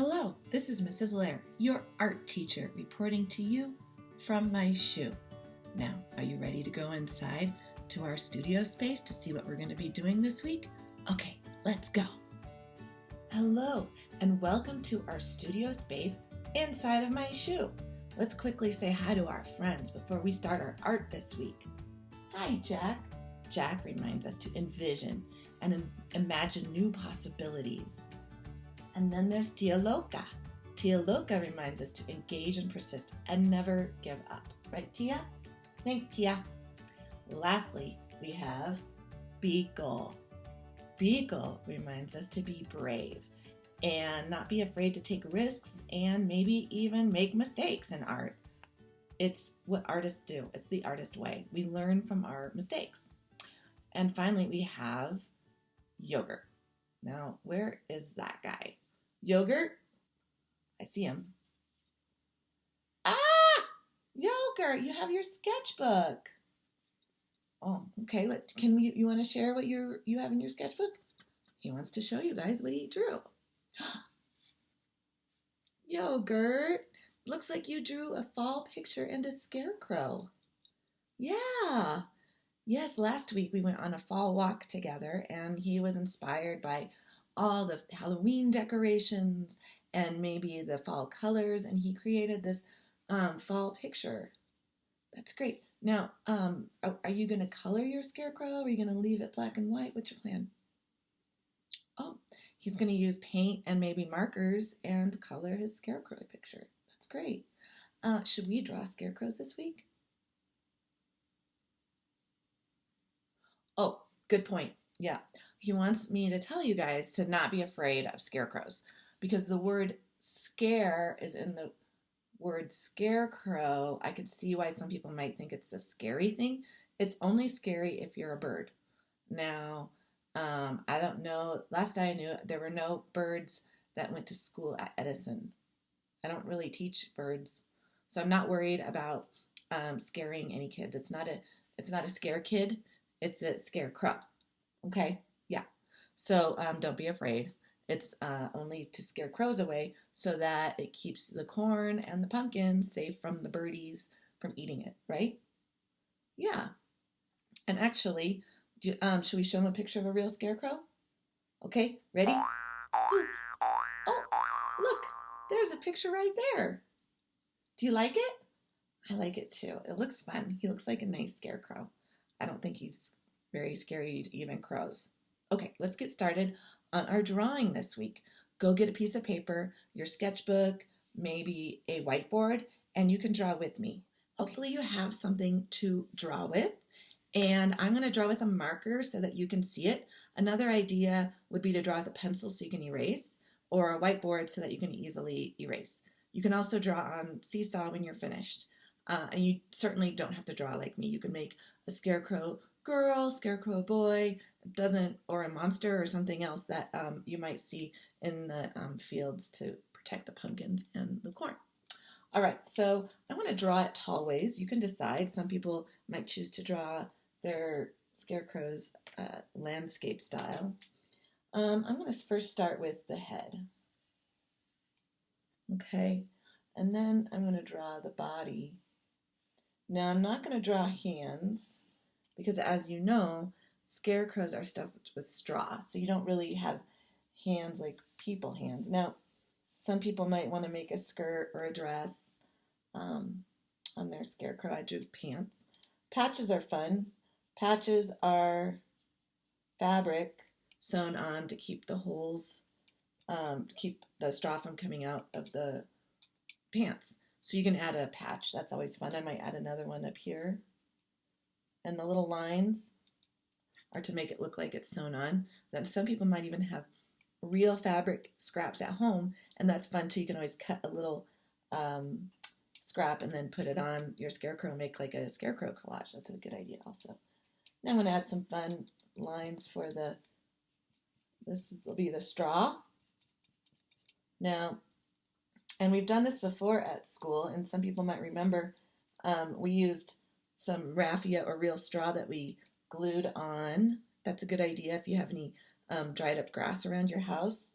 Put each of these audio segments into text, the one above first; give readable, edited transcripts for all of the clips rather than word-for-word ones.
Hello, this is Mrs. Lair, your art teacher, reporting to you from my shoe. Now, are you ready to go inside to our studio space to see what we're going to be doing this week? Okay, let's go. Hello, and welcome to our studio space inside of my shoe. Let's quickly say hi to our friends before we start our art this week. Hi, Jack. Jack reminds us to envision and imagine new possibilities. And then there's Tia Loca. Tia Loca reminds us to engage and persist and never give up. Right, Tia? Thanks, Tia. Lastly, we have Beagle. Beagle reminds us to be brave and not be afraid to take risks and maybe even make mistakes in art. It's what artists do. It's the artist way. We learn from our mistakes. And finally, we have Yogurt. Now, where is that guy? Yogurt? I see him. Ah! Yogurt, you have your sketchbook. Oh, okay. You want to share what you have in your sketchbook? He wants to show you guys what he drew. Yogurt, looks like you drew a fall picture and a scarecrow. Yeah. Yes, last week we went on a fall walk together and he was inspired by all the Halloween decorations and maybe the fall colors, and he created this fall picture. That's great. Now, are you going to color your scarecrow? Or are you going to leave it black and white? What's your plan? Oh, he's going to use paint and maybe markers and color his scarecrow picture. That's great. Should we draw scarecrows this week? Oh, good point. Yeah, he wants me to tell you guys to not be afraid of scarecrows because the word scare is in the word scarecrow. I could see why some people might think it's a scary thing. It's only scary if you're a bird. Now, I don't know. Last I knew, there were no birds that went to school at Edison. I don't really teach birds, so I'm not worried about scaring any kids. It's not a scare kid. It's a scarecrow. Okay, yeah. So don't be afraid. It's only to scare crows away so that it keeps the corn and the pumpkins safe from the birdies from eating it, right? Yeah. And actually, should we show them a picture of a real scarecrow? Okay, ready? Ooh. Oh, look, there's a picture right there. Do you like it? I like it too. It looks fun. He looks like a nice scarecrow. I don't think he's very scary to even crows. Okay, let's get started on our drawing this week. Go get a piece of paper, your sketchbook, maybe a whiteboard, and you can draw with me. Hopefully you have something to draw with, and I'm going to draw with a marker so that you can see it. Another idea would be to draw with a pencil so you can erase, or a whiteboard so that you can easily erase. You can also draw on Seesaw when you're finished. And you certainly don't have to draw like me. You can make a scarecrow girl, scarecrow boy, or a monster or something else that you might see in the fields to protect the pumpkins and the corn. All right, so I want to draw it tall ways. You can decide. Some people might choose to draw their scarecrows landscape style. I'm going to first start with the head. Okay, and then I'm going to draw the body. Now, I'm not going to draw hands because, as you know, scarecrows are stuffed with straw, so you don't really have hands like people hands. Now, some people might want to make a skirt or a dress on their scarecrow. I drew pants. Patches are fun. Patches are fabric sewn on to keep the holes, keep the straw from coming out of the pants. So you can add a patch. That's always fun. I might add another one up here. And the little lines are to make it look like it's sewn on. Then some people might even have real fabric scraps at home, and that's fun too. You can always cut a little scrap and then put it on your scarecrow and make like a scarecrow collage. That's a good idea also. Now I'm going to add some fun lines for this will be the straw. Now, and we've done this before at school, and some people might remember we used some raffia or real straw that we glued on. That's a good idea if you have any dried up grass around your house.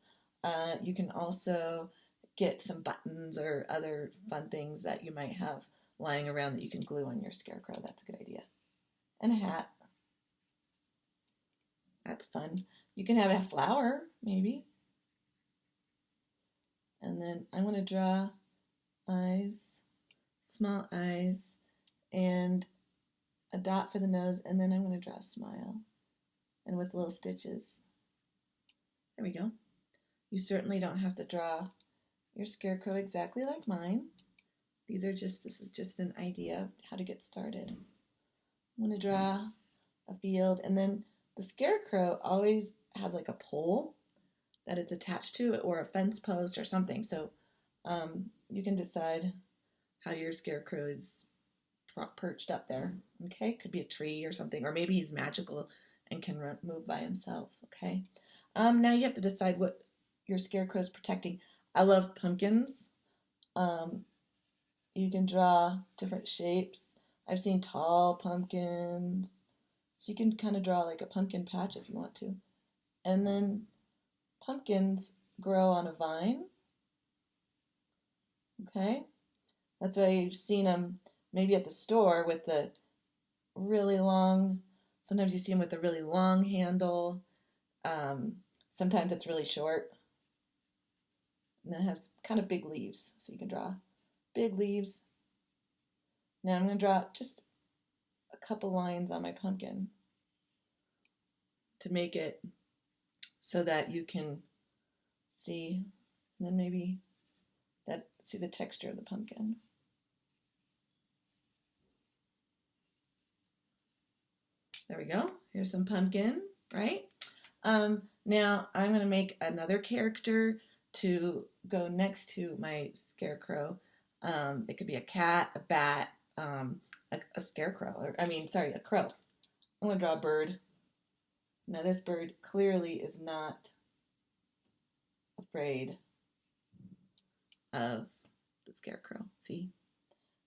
You can also get some buttons or other fun things that you might have lying around that you can glue on your scarecrow. That's a good idea. And a hat. That's fun. You can have a flower, maybe. And then I want to draw eyes, small eyes, and a dot for the nose, and then I'm going to draw a smile, and with little stitches. There we go. You certainly don't have to draw your scarecrow exactly like mine. This is just an idea of how to get started. I'm going to draw a field, and then the scarecrow always has like a pole that it's attached to, or a fence post or something. So you can decide how your scarecrow is perched up there. Okay, could be a tree or something, or maybe he's magical and can move by himself. Okay, now you have to decide what your scarecrow is protecting. I love pumpkins. You can draw different shapes. I've seen tall pumpkins, so you can kind of draw like a pumpkin patch if you want to. And then pumpkins grow on a vine. Okay, that's why you've seen them maybe at the store with the really long, sometimes you see them with a really long handle. Sometimes it's really short. And then it has kind of big leaves, so you can draw big leaves. Now I'm going to draw just a couple lines on my pumpkin to make it so that you can see, and then maybe see the texture of the pumpkin. There we go. Here's some pumpkin, right? Now I'm going to make another character to go next to my scarecrow. It could be a cat, a bat, a scarecrow, a crow. I'm going to draw a bird. Now this bird clearly is not afraid of the scarecrow. See?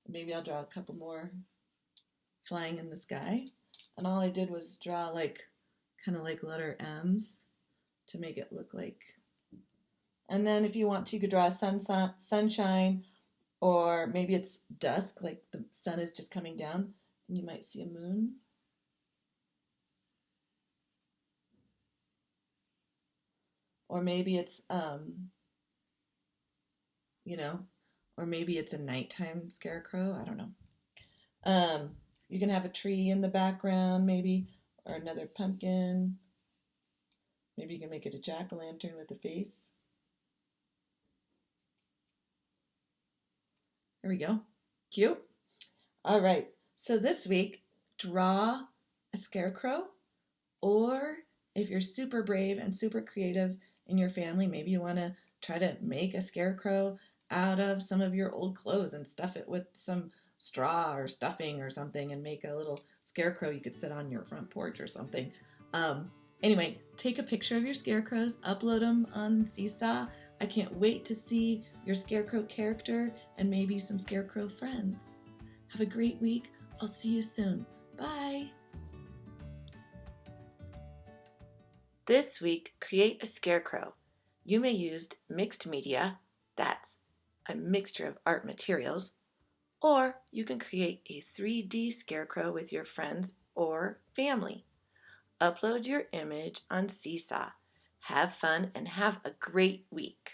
Maybe I'll draw a couple more flying in the sky. And all I did was draw kind of like letter M's to make it look like. And then if you want to, you could draw a sunshine, or maybe it's dusk, like the sun is just coming down, and you might see a moon. Or maybe it's, or maybe it's a nighttime scarecrow. I don't know. You can have a tree in the background, maybe, or another pumpkin. Maybe you can make it a jack-o'-lantern with a face. There we go. Cute. All right. So this week, draw a scarecrow, or if you're super brave and super creative in your family, maybe you want to try to make a scarecrow out of some of your old clothes and stuff it with some straw or stuffing or something and make a little scarecrow you could sit on your front porch or something. Anyway, take a picture of your scarecrows, upload them on Seesaw. I can't wait to see your scarecrow character and maybe some scarecrow friends. Have a great week. I'll see you soon. Bye. This week, create a scarecrow. You may use mixed media, that's a mixture of art materials, or you can create a 3D scarecrow with your friends or family. Upload your image on Seesaw. Have fun and have a great week.